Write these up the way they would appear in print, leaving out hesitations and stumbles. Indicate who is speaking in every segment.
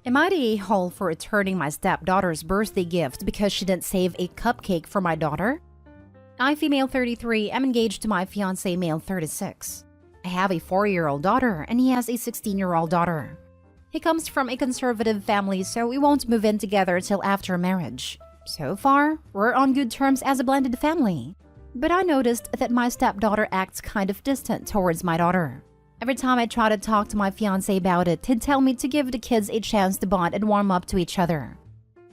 Speaker 1: Am I the a-hole for returning my stepdaughter's birthday gift because she didn't save a cupcake for my daughter? I, female 33, am engaged to my fiancé, male 36. I have a 4-year-old daughter and he has a 16-year-old daughter. He comes from a conservative family, so we won't move in together till after marriage. So far, we're on good terms as a blended family. But I noticed that my stepdaughter acts kind of distant towards my daughter. Every time I try to talk to my fiancé about it, he'd tell me to give the kids a chance to bond and warm up to each other.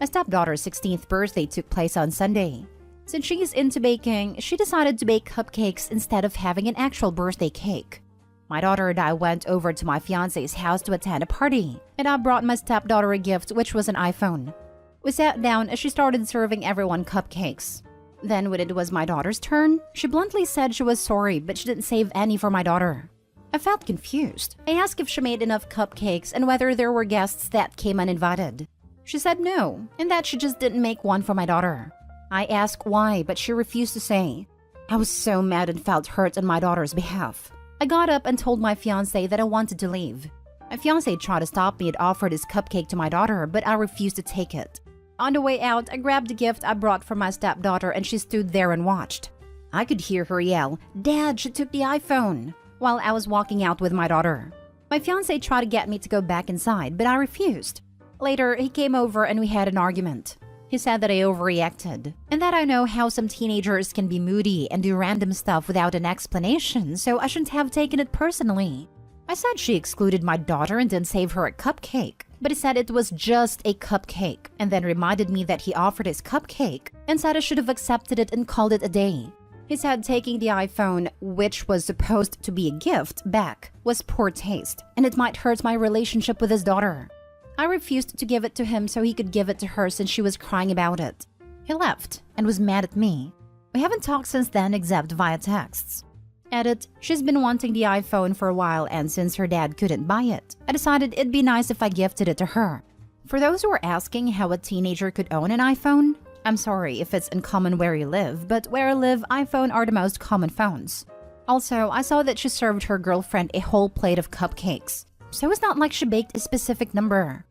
Speaker 1: My stepdaughter's 16th birthday took place on Sunday. Since she's into baking, she decided to bake cupcakes instead of having an actual birthday cake. My daughter and I went over to my fiancé's house to attend a party, and I brought my stepdaughter a gift, which was an iPhone. We sat down as she started serving everyone cupcakes. Then when it was my daughter's turn, she bluntly said she was sorry, but she didn't save any for my daughter. I felt confused. I asked if she made enough cupcakes and whether there were guests that came uninvited. She said no, and that she just didn't make one for my daughter. I asked why, but she refused to say. I was so mad and felt hurt on my daughter's behalf. I got up and told my fiancé that I wanted to leave. My fiancé tried to stop me and offered his cupcake to my daughter, but I refused to take it. On the way out, I grabbed the gift I brought for my stepdaughter and she stood there and watched. I could hear her yell, "Dad, she took the iPhone," while I was walking out with my daughter. My fiancé tried to get me to go back inside, but I refused. Later, he came over and we had an argument. He said that I overreacted, and that I know how some teenagers can be moody and do random stuff without an explanation, so I shouldn't have taken it personally. I said she excluded my daughter and didn't save her a cupcake, but he said it was just a cupcake, and then reminded me that he offered his cupcake and said I should have accepted it and called it a day. He said taking the iPhone, which was supposed to be a gift, back was poor taste, and it might hurt my relationship with his daughter. I refused to give it to him so he could give it to her since she was crying about it. He left and was mad at me. We haven't talked since then except via texts. Edit, she's been wanting the iPhone for a while, and since her dad couldn't buy it, I decided it'd be nice if I gifted it to her. For those who are asking how a teenager could own an iPhone, I'm sorry if it's uncommon where you live, but where I live, iPhone are the most common phones. Also, I saw that she served her girlfriend a whole plate of cupcakes, so it's not like she baked a specific number.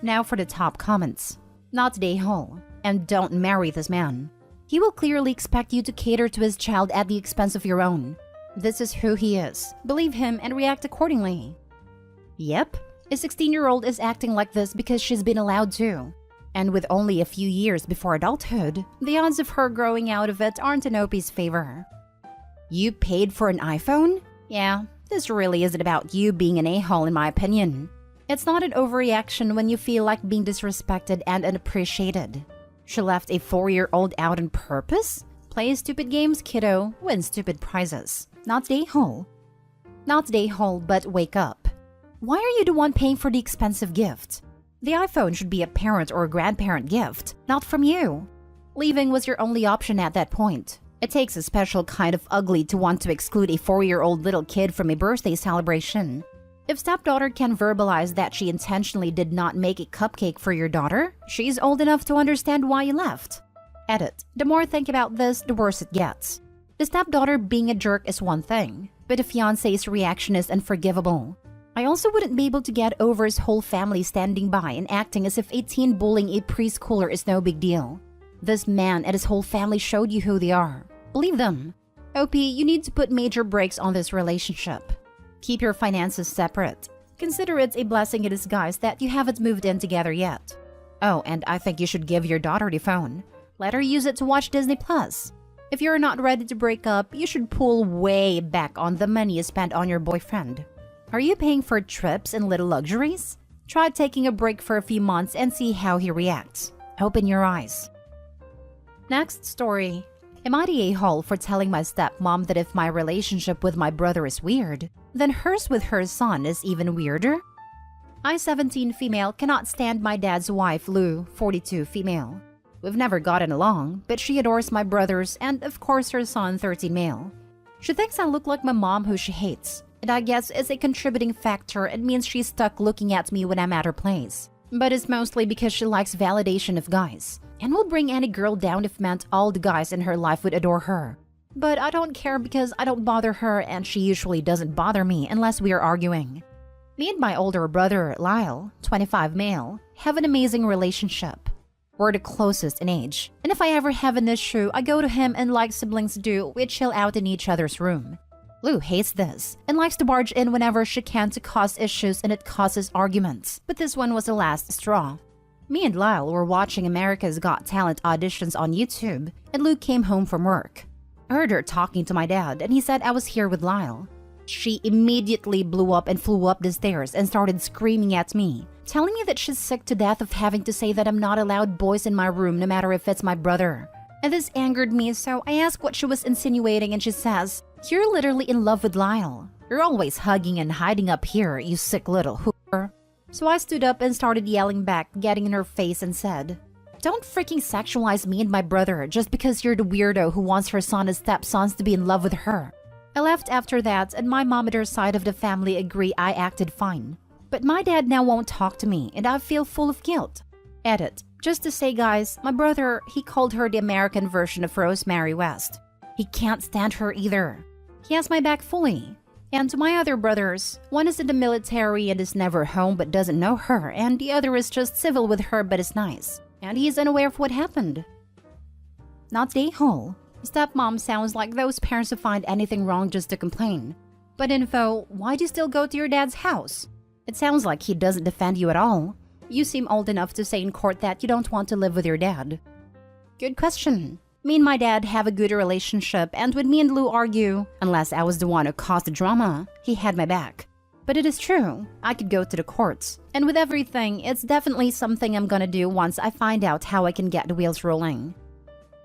Speaker 1: Now for the top comments. Not the a-hole, and don't marry this man. He will clearly expect you to cater to his child at the expense of your own. This is who he is. Believe him and react accordingly. Yep, a 16-year-old is acting like this because she's been allowed to. And with only a few years before adulthood, the odds of her growing out of it aren't in OP's favor. You paid for an iPhone? Yeah, this really isn't about you being an a-hole in my opinion. It's not an overreaction when you feel like being disrespected and unappreciated. She left a 4-year-old out on purpose? Play stupid games, kiddo. Win stupid prizes. Not the a-hole. Not the a-hole, but wake up. Why are you the one paying for the expensive gift? The iPhone should be a parent or a grandparent gift, not from you. Leaving was your only option at that point. It takes a special kind of ugly to want to exclude a 4-year-old little kid from a birthday celebration. If stepdaughter can verbalize that she intentionally did not make a cupcake for your daughter, she's old enough to understand why you left. Edit. The more I think about this, the worse it gets. The stepdaughter being a jerk is one thing, but the fiancé's reaction is unforgivable. I also wouldn't be able to get over his whole family standing by and acting as if a teen bullying a preschooler is no big deal. This man and his whole family showed you who they are. Believe them. OP, you need to put major brakes on this relationship. Keep your finances separate. Consider it a blessing in disguise that you haven't moved in together yet. Oh, and I think you should give your daughter the phone. Let her use it to watch Disney+. If you're not ready to break up, you should pull way back on the money you spent on your boyfriend. Are you paying for trips and little luxuries? Try taking a break for a few months and see how he reacts. Open your eyes. Next story. Am I the a-hole for telling my stepmom that if my relationship with my brother is weird, then hers with her son is even weirder? I, 17 female, cannot stand my dad's wife, Lou, 42 female. We've never gotten along, but she adores my brothers and, of course, her son, 13 male. She thinks I look like my mom who she hates, and I guess it's a contributing factor and means she's stuck looking at me when I'm at her place. But it's mostly because she likes validation of guys, and will bring any girl down if meant all the guys in her life would adore her. But I don't care because I don't bother her and she usually doesn't bother me unless we are arguing. Me and my older brother, Lyle, 25 male, have an amazing relationship. We're the closest in age, and if I ever have an issue, I go to him and like siblings do, we chill out in each other's room. Lou hates this and likes to barge in whenever she can to cause issues, and it causes arguments. But this one was the last straw. Me and Lyle were watching America's Got Talent auditions on YouTube, and Lou came home from work. I heard her talking to my dad, and he said I was here with Lyle. She immediately blew up and flew up the stairs and started screaming at me, telling me that she's sick to death of having to say that I'm not allowed boys in my room no matter if it's my brother. And this angered me, so I asked what she was insinuating, and she says, "You're literally in love with Lyle. You're always hugging and hiding up here, you sick little hooper." So I stood up and started yelling back, getting in her face, and said, "Don't freaking sexualize me and my brother just because you're the weirdo who wants her son and stepsons to be in love with her." I left after that, and my mom and her side of the family agree I acted fine. But my dad now won't talk to me, and I feel full of guilt. Edit. Just to say, guys, my brother, he called her the American version of Rosemary West. He can't stand her either. He has my back fully. And to my other brothers, one is in the military and is never home but doesn't know her, and the other is just civil with her but is nice. And he is unaware of what happened. Not a-hole. Stepmom sounds like those parents who find anything wrong just to complain. But info, why do you still go to your dad's house? It sounds like he doesn't defend you at all. You seem old enough to say in court that you don't want to live with your dad. Good question. Me and my dad have a good relationship, and when me and Lou argue, unless I was the one who caused the drama, he had my back. But it is true, I could go to the courts. And with everything, it's definitely something I'm gonna do once I find out how I can get the wheels rolling.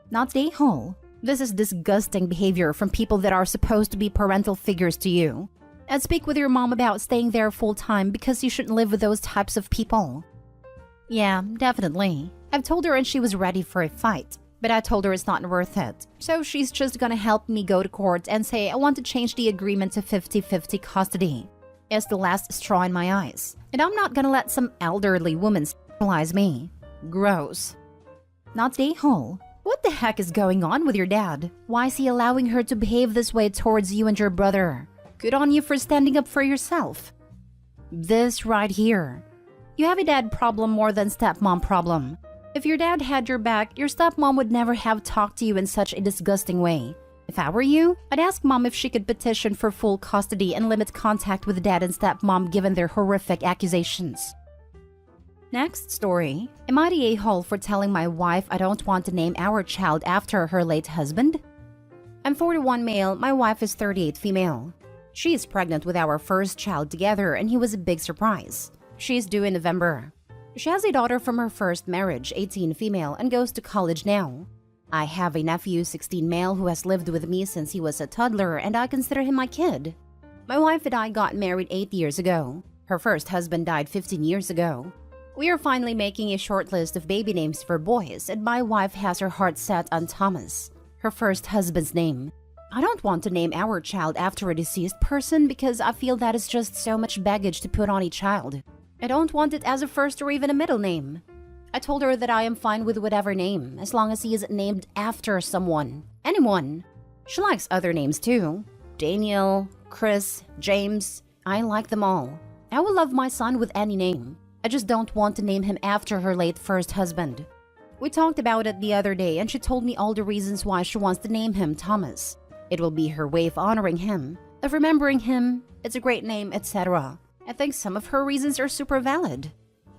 Speaker 1: Not a-hole. This is disgusting behavior from people that are supposed to be parental figures to you. And speak with your mom about staying there full-time because you shouldn't live with those types of people. Yeah, definitely. I've told her and she was ready for a fight. But I told her it's not worth it. So she's just gonna help me go to court and say I want to change the agreement to 50-50 custody. It's the last straw in my eyes. And I'm not gonna let some elderly woman sexualize me. Gross. Not a-hole. What the heck is going on with your dad? Why is he allowing her to behave this way towards you and your brother? Good on you for standing up for yourself. This right here. You have a dad problem more than stepmom problem. If your dad had your back, your stepmom would never have talked to you in such a disgusting way. If I were you, I'd ask mom if she could petition for full custody and limit contact with dad and stepmom given their horrific accusations. Next story. Am I the a-hole for telling my wife I don't want to name our child after her late husband? I'm 41 male, my wife is 38 female. She is pregnant with our first child together, and he was a big surprise. She is due in November. She has a daughter from her first marriage, 18 female, and goes to college now. I have a nephew, 16 male, who has lived with me since he was a toddler, and I consider him my kid. My wife and I got married 8 years ago. Her first husband died 15 years ago. We are finally making a short list of baby names for boys, and my wife has her heart set on Thomas, her first husband's name. I don't want to name our child after a deceased person because I feel that is just so much baggage to put on a child. I don't want it as a first or even a middle name. I told her that I am fine with whatever name, as long as he is named after someone. Anyone. She likes other names too. Daniel, Chris, James. I like them all. I will love my son with any name. I just don't want to name him after her late first husband. We talked about it the other day, and she told me all the reasons why she wants to name him Thomas. It will be her way of honoring him, of remembering him, it's a great name, etc. I think some of her reasons are super valid.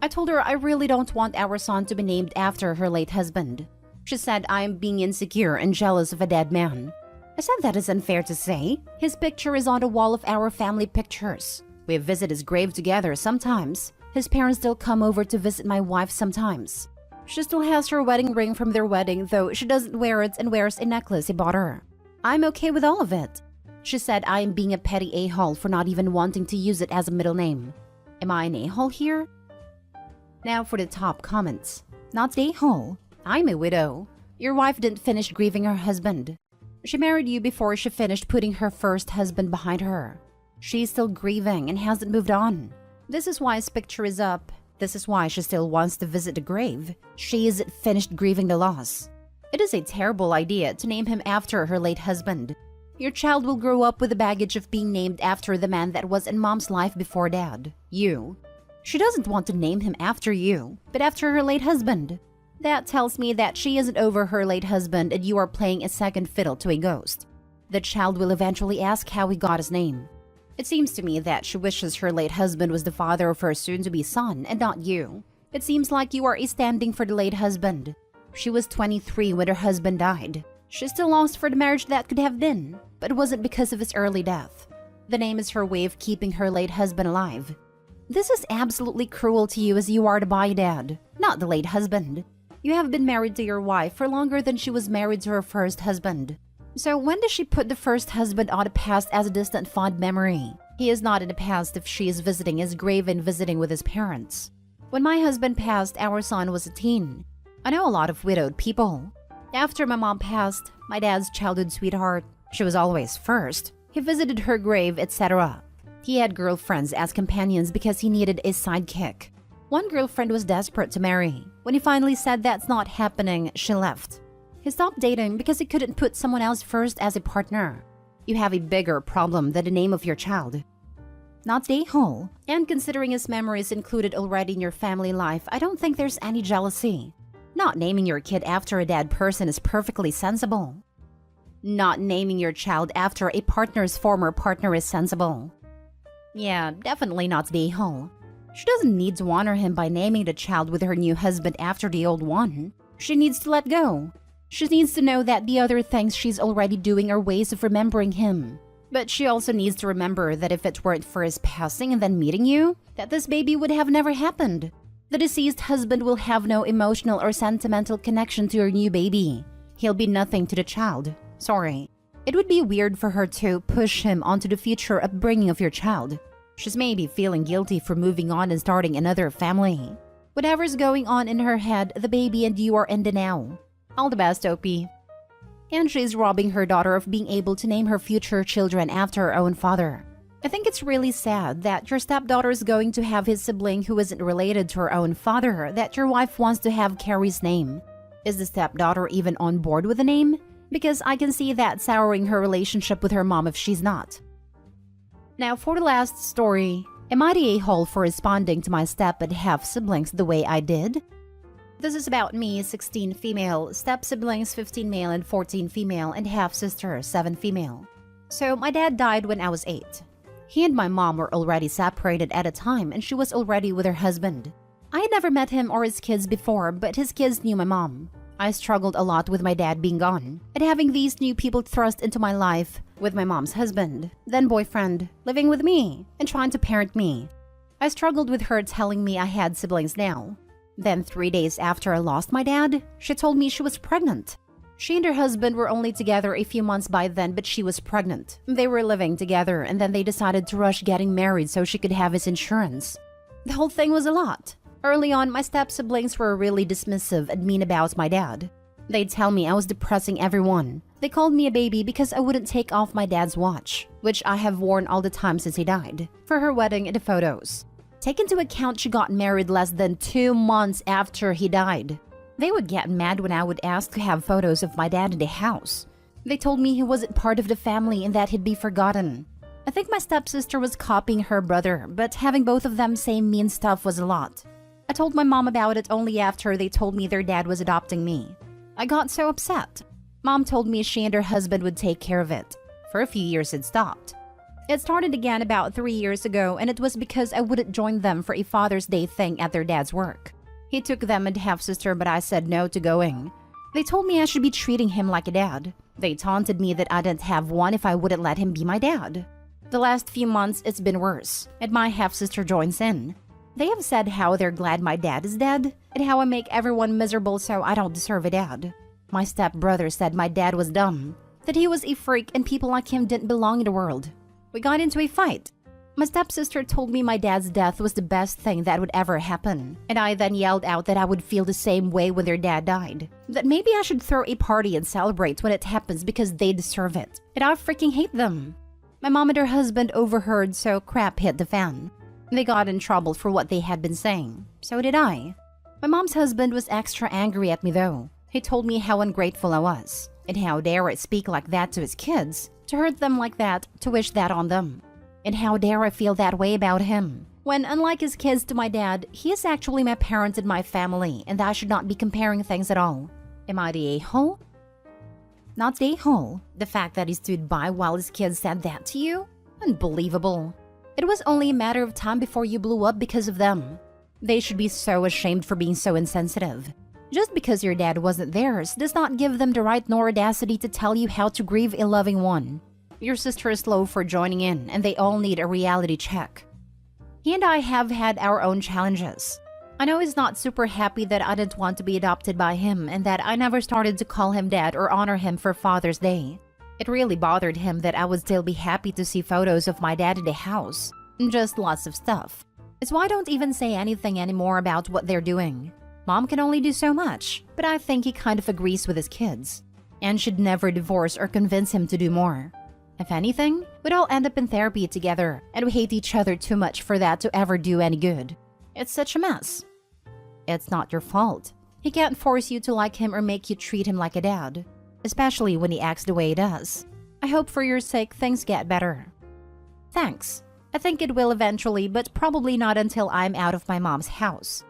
Speaker 1: I told her I really don't want our son to be named after her late husband. She said I am being insecure and jealous of a dead man. I said that is unfair to say. His picture is on the wall of our family pictures. We visit his grave together sometimes. His parents still come over to visit my wife sometimes. She still has her wedding ring from their wedding, though she doesn't wear it and wears a necklace he bought her. I'm okay with all of it. She said I am being a petty a-hole for not even wanting to use it as a middle name. Am I an a-hole here? Now for the top comments. Not a-hole. I'm a widow. Your wife didn't finish grieving her husband. She married you before she finished putting her first husband behind her. She's still grieving and hasn't moved on. This is why his picture is up. This is why she still wants to visit the grave. She isn't finished grieving the loss. It is a terrible idea to name him after her late husband. Your child will grow up with the baggage of being named after the man that was in mom's life before dad, you. She doesn't want to name him after you, but after her late husband. That tells me that she isn't over her late husband and you are playing a second fiddle to a ghost. The child will eventually ask how he got his name. It seems to me that she wishes her late husband was the father of her soon-to-be son and not you. It seems like you are standing for the late husband. She was 23 when her husband died. She still longs for the marriage that could have been, but it wasn't because of his early death. The name is her way of keeping her late husband alive. This is absolutely cruel to you as you are the by-dad, not the late husband. You have been married to your wife for longer than she was married to her first husband. So when does she put the first husband on the past as a distant fond memory? He is not in the past if she is visiting his grave and visiting with his parents. When my husband passed, our son was a teen. I know a lot of widowed people. After my mom passed, my dad's childhood sweetheart, she was always first. He visited her grave, etc. He had girlfriends as companions because he needed a sidekick. One girlfriend was desperate to marry. When he finally said that's not happening, she left. He stopped dating because he couldn't put someone else first as a partner. You have a bigger problem than the name of your child. Not day-hole. And considering his memories included already in your family life, I don't think there's any jealousy. Not naming your kid after a dead person is perfectly sensible. Not naming your child after a partner's former partner is sensible. Yeah, definitely not day-hole. She doesn't need to honor him by naming the child with her new husband after the old one. She needs to let go. She needs to know that the other things she's already doing are ways of remembering him. But she also needs to remember that if it weren't for his passing and then meeting you, that this baby would have never happened. The deceased husband will have no emotional or sentimental connection to your new baby. He'll be nothing to the child. Sorry. It would be weird for her to push him onto the future upbringing of your child. She's maybe feeling guilty for moving on and starting another family. Whatever's going on in her head, the baby and you are in the now. All the best, Opie. And she's robbing her daughter of being able to name her future children after her own father. I think it's really sad that your stepdaughter is going to have his sibling who isn't related to her own father that your wife wants to have Carrie's name. Is the stepdaughter even on board with the name? Because I can see that souring her relationship with her mom if she's not. Now for the last story, am I the a-hole for responding to my step and half-siblings the way I did? This is about me, 16 female, step-siblings 15 male and 14 female, and half-sister 7 female. So my dad died when I was 8. He and my mom were already separated at a time and she was already with her husband. I had never met him or his kids before, but his kids knew my mom. I struggled a lot with my dad being gone and having these new people thrust into my life with my mom's husband, then boyfriend, living with me and trying to parent me. I struggled with her telling me I had siblings now. Then 3 days after I lost my dad, she told me she was pregnant. She and her husband were only together a few months by then, but she was pregnant. They were living together and then they decided to rush getting married so she could have his insurance. The whole thing was a lot. Early on, my step-siblings were really dismissive and mean about my dad. They'd tell me I was depressing everyone. They called me a baby because I wouldn't take off my dad's watch, which I have worn all the time since he died, for her wedding and the photos. Take into account she got married less than 2 months after he died. They would get mad when I would ask to have photos of my dad in the house. They told me he wasn't part of the family and that he'd be forgotten. I think my stepsister was copying her brother, but having both of them say mean stuff was a lot. I told my mom about it only after they told me their dad was adopting me. I got so upset. Mom told me she and her husband would take care of it. For a few years it stopped. It started again about 3 years ago, and it was because I wouldn't join them for a Father's Day thing at their dad's work. He took them and half-sister, but I said no to going. They told me I should be treating him like a dad. They taunted me that I didn't have one if I wouldn't let him be my dad. The last few months, it's been worse, and my half-sister joins in. They have said how they're glad my dad is dead, and how I make everyone miserable so I don't deserve a dad. My stepbrother said my dad was dumb, that he was a freak and people like him didn't belong in the world. We got into a fight. My stepsister told me my dad's death was the best thing that would ever happen, and I then yelled out that I would feel the same way when their dad died. That maybe I should throw a party and celebrate when it happens because they deserve it. And I freaking hate them. My mom and her husband overheard, so crap hit the fan. They got in trouble for what they had been saying. So did I. My mom's husband was extra angry at me though. He told me how ungrateful I was, and how dare I speak like that to his kids, To hurt them like that, to wish that on them. And how dare I feel that way about him? When, unlike his kids to my dad, he is actually my parent and my family, and I should not be comparing things at all. Am I the a-hole? Not the a-hole. The fact that he stood by while his kids said that to you? Unbelievable. It was only a matter of time before you blew up because of them. They should be so ashamed for being so insensitive. Just because your dad wasn't theirs does not give them the right nor audacity to tell you how to grieve a loving one. Your sister is slow for joining in, and they all need a reality check. He and I have had our own challenges. I know he's not super happy that I didn't want to be adopted by him and that I never started to call him dad or honor him for Father's Day. It really bothered him that I would still be happy to see photos of my dad in the house. Just lots of stuff. It's why I don't even say anything anymore about what they're doing. Mom can only do so much, but I think he kind of agrees with his kids and should never divorce or convince him to do more. If anything, we'd all end up in therapy together, and we hate each other too much for that to ever do any good. It's such a mess. It's not your fault. He can't force you to like him or make you treat him like a dad, especially when he acts the way he does. I hope for your sake things get better. Thanks. I think it will eventually, but probably not until I'm out of my mom's house.